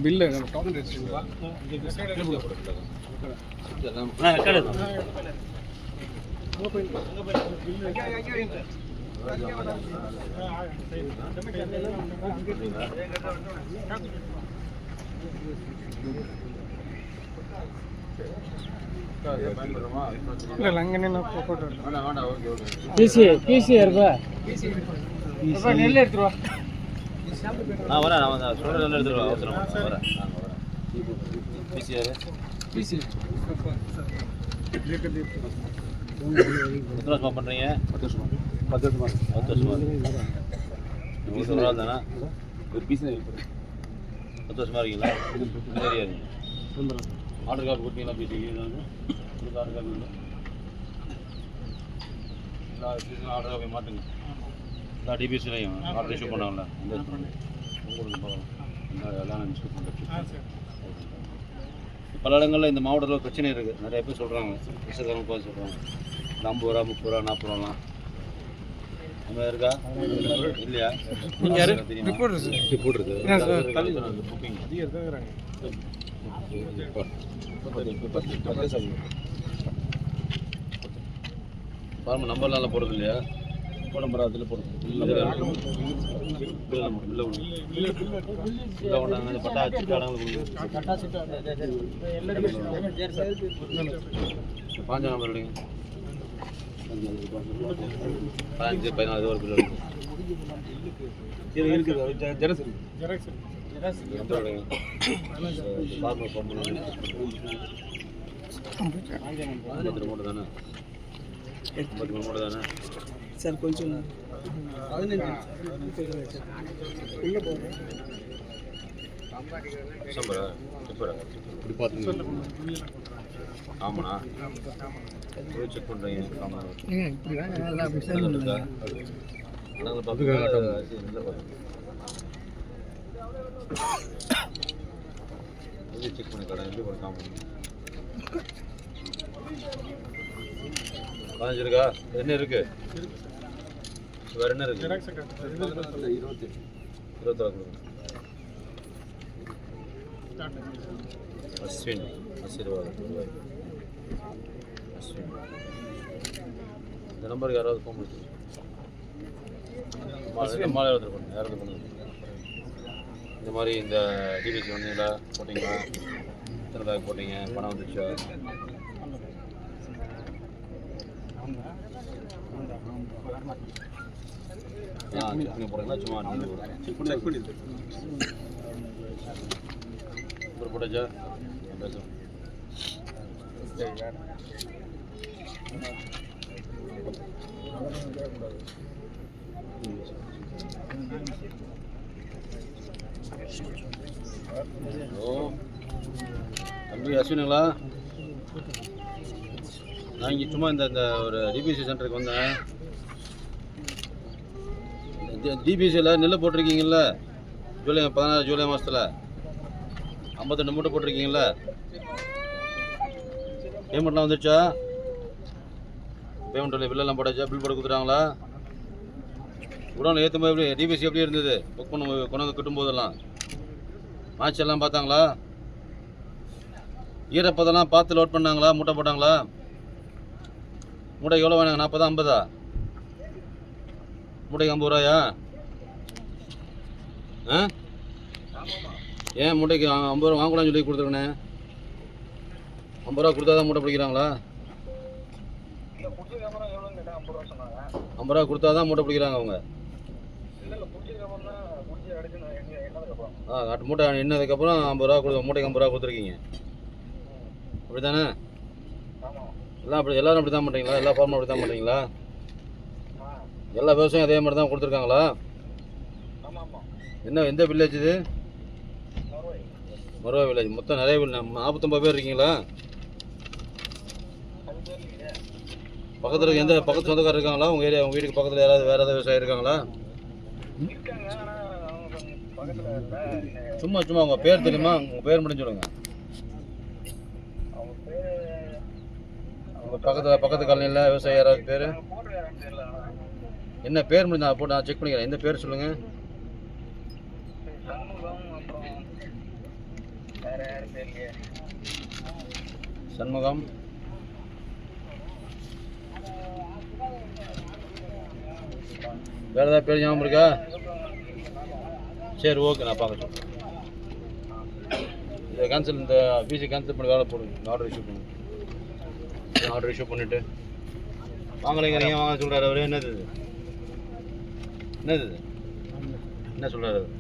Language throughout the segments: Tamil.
பில்லு இல்லை அங்கே நின்று போட்டோ பிசி இருப்பா நெல் எடுத்துருவா நான் வரேன். நான் சொல்கிற நெல் எடுத்துருவா. அவசரம் வரேன். பிசிஆர் பிசி எத்தனை வருஷமா பண்ணுறீங்க? 10 வருஷமா 10 வருஷமா. உங்களுக்கு ஒரு நாள் தானே? ஒரு பீஸ் 10 வருஷமா இருக்கீங்களா? சரியா இருக்கு. ஆர்டர் கார்டு கொடுத்தீங்களா? பிசிக்கு உங்களுக்கு ஆர்டர் கார்டு இல்லை. ஆர்டர் காப்பி மாட்டுங்க. எல்லா டிபிஎஸ்லையும் ஆர்டர் இஷ்யூ பண்ணாங்களா? உங்களுக்கு பார்க்கலாம். எல்லாம் நான் இஷ்யூ பண்ணுறேன். பல இடங்களில் இந்த மாவட்டத்தில் பிரச்சனை இருக்குது. நிறைய பேர் சொல்கிறாங்க, விஷக்காரங்க போக சொல்கிறாங்க. 50 ரூபா 30 ரூபா 40 ரூபாலாம் நம்ம இருக்கா இல்லையா? நீங்கள் யார் ரிப்போர்ட் இருக்குது. புக்கிங் ஃபார்ம் நம்பர்லாம் போடுறது இல்லையா? ஃபோன் நம்பர் அதில் போடுறது இல்லை. ஒன்றாங்க பட்டா வச்சுட்டாங்க. பாஞ்சா நம்பர் எடுங்க. 5 14 ஒரு பில்லு இருக்குது. ஜெராக்ஸ் நம்பர் எடுங்க. ஃபார்மர் ஃபோன் பண்ணி 53 தானே? 53 தானே சார்? கொஞ்சம் 15 உள்ளே போகிறேன். சம்பரா சூப்பரா இப்படி பார்த்துங்க. ஆமாண்ணா போய் செக் பண்ணுறீங்க. ஆமாம் இப்படி வேணா நல்லா அப்படி சார் இருக்கா? நாங்கள் செக் பண்ணி கடை எப்படி பண்ண காமன் 15 இருக்கா? என்ன இருக்கு? வேறு என்ன இருக்கு? 26 அஸ்வின் ஆசீர்வாதம். அஸ்வின் இந்த நம்பருக்கு யாராவது ஃபோன் பண்ணி மாலை யாராவது பண்ணுங்க. இந்த மாதிரி இந்த டிபிசி வந்தீங்களா? போட்டிங்களா? எத்தனை பேக் போட்டீங்க? பணம் வந்துச்சா? செக் போடுறீங்களா? சும்மா செக் பண்ணி ஒரு போட்டாச்சா? பேசுகிறோம். ஓ தம்பி அஸ்வினுங்களா? நான் இங்கே சும்மா இந்த ஒரு டிபிசி சென்டருக்கு வந்தேன். டிபிசியில் நெல் போட்டிருக்கீங்கல்ல? ஜூலை 16 ஜூலை மாதத்தில் 52 மூட்டை போட்டிருக்கீங்கல்ல? பேமெண்ட்லாம் வந்துடுச்சா? பேமெண்ட் இல்லை, பில்லெல்லாம் போட்டாச்சா? பில் போட்டு கொடுத்துட்டாங்களா? உடனே ஏற்ற மாதிரி டிபிசி எப்படி இருந்தது? புக் பண்ண கொண்டாந்து கிட்டும் போதெல்லாம் மேட்ச் எல்லாம் பார்த்தாங்களா? ஈரப்பதெல்லாம் பார்த்து லோட் பண்ணாங்களா? மூட்டை போட்டாங்களா? மூட்டைக்கு எவ்வளோ வேணாங்க? 40 50? மூட்டைக்கு 50 ரூபாயா? ஆ ஏன் மூட்டைக்கு 50 ரூபா வாங்கக்கூடாதுன்னு சொல்லி கொடுத்துருக்கண்ணே. 50 ரூபா கொடுத்தா தான் மூட்டை பிடிக்கிறாங்களா? 50 ரூபா கொடுத்தா தான் மூட்டை பிடிக்கிறாங்க அவங்க. மூட்டை எண்ணதுக்கப்புறம் 50 ரூபா மூட்டைக்கு 50 ரூபா கொடுத்துருக்கீங்க. அப்படி தானே? எல்லாம் அப்படி எல்லோரும் அப்படி தான் பண்ணுறீங்களா? எல்லா ஃபார்மும் அப்படி தான் பண்ணுறீங்களா? எல்லா விவசாயம் அதே மாதிரி தான் கொடுத்துருக்காங்களா? என்ன எந்த வில்லேஜ் இது? மருவா வில்லேஜ். மொத்தம் நிறைய 49 பேர் இருக்கீங்களா? பக்கத்தில் எந்த பக்கத்து சொந்தக்காரர் இருக்காங்களா? உங்கள் ஏரியா உங்கள் வீட்டுக்கு பக்கத்தில் யாராவது வேறு ஏதாவது விவசாயம் இருக்காங்களா? சும்மா சும்மா உங்கள் பேர் தெரியுமா? உங்கள் பேர் மட்டும் சொல்லுங்கள். உங்கள் பக்கத்து காலனியில் விவசாயம் யாராவது பேர்? என்ன பேர் முடிஞ்சா போட்டு நான் செக் பண்ணிக்கிறேன். எந்த பேர் சொல்லுங்கள். சண்முகம். வேறு ஏதாவது பேர் ஞாபகம் இருக்கா? சரி, ஓகே, நான் பார்க்க சொல்கிறேன். இதை கேன்சல், இந்த பிசி கேன்சல் பண்ணி வேலை போடுங்க. இந்த ஆர்டர் இஷ்யூ பண்ணுங்க. ஆர்டர் இஷ்யூ பண்ணிவிட்டு வாங்கலைங்க. நீங்கள் வாங்க சொல்கிறாரு அவர். என்னது இது? என்னது இது? என்ன சொல்கிறாரு அவர்?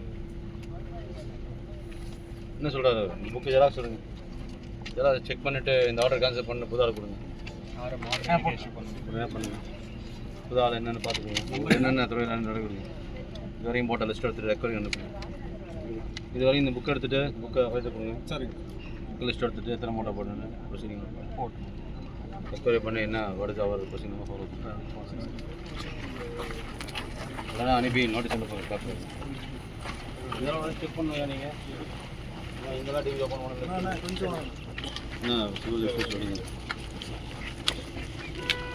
என்ன சொல்கிறாரு அவர்? புக்கு ஜெராக்ஸ் சொல்லுங்கள். ஜெராக்ஸ் செக் பண்ணிவிட்டு இந்த ஆர்டர் கேன்சல் பண்ணி புது ஆர்டர் கொடுங்க. என்ன பண்ணுங்கள். புது ஆள் என்னென்னு பார்த்துக்கோங்க. என்னென்ன துறையில் நடக்குதுங்க இது வரையும் போட்ட லிஸ்ட் எடுத்துகிட்டு ரெக்கார்டிங் அனுப்புங்க. இது வரையும் இந்த புக்கை எடுத்துகிட்டு புக்கை வைத்து கொடுங்க. சரி, புக்கு லிஸ்ட் எடுத்துகிட்டு எத்தனை மூட்டை போடணுன்னு ப்ரொசீடிங் போட்டு எக்ஸ்பைரி பண்ணி என்ன வருது அவர் ப்ரொசீடிங் ஃபாலோ பண்ணுறேன். இல்லைனா அனுப்பி நோட்டீஸ் அனுப்புங்க. காப்பி இதெல்லாம் செக் பண்ணுங்க. நீங்கள் இங்கெல்லாம் டிவி ஓப்பன் பண்ணுங்க. கொஞ்சம் சிவில் சொல்லுங்கள்.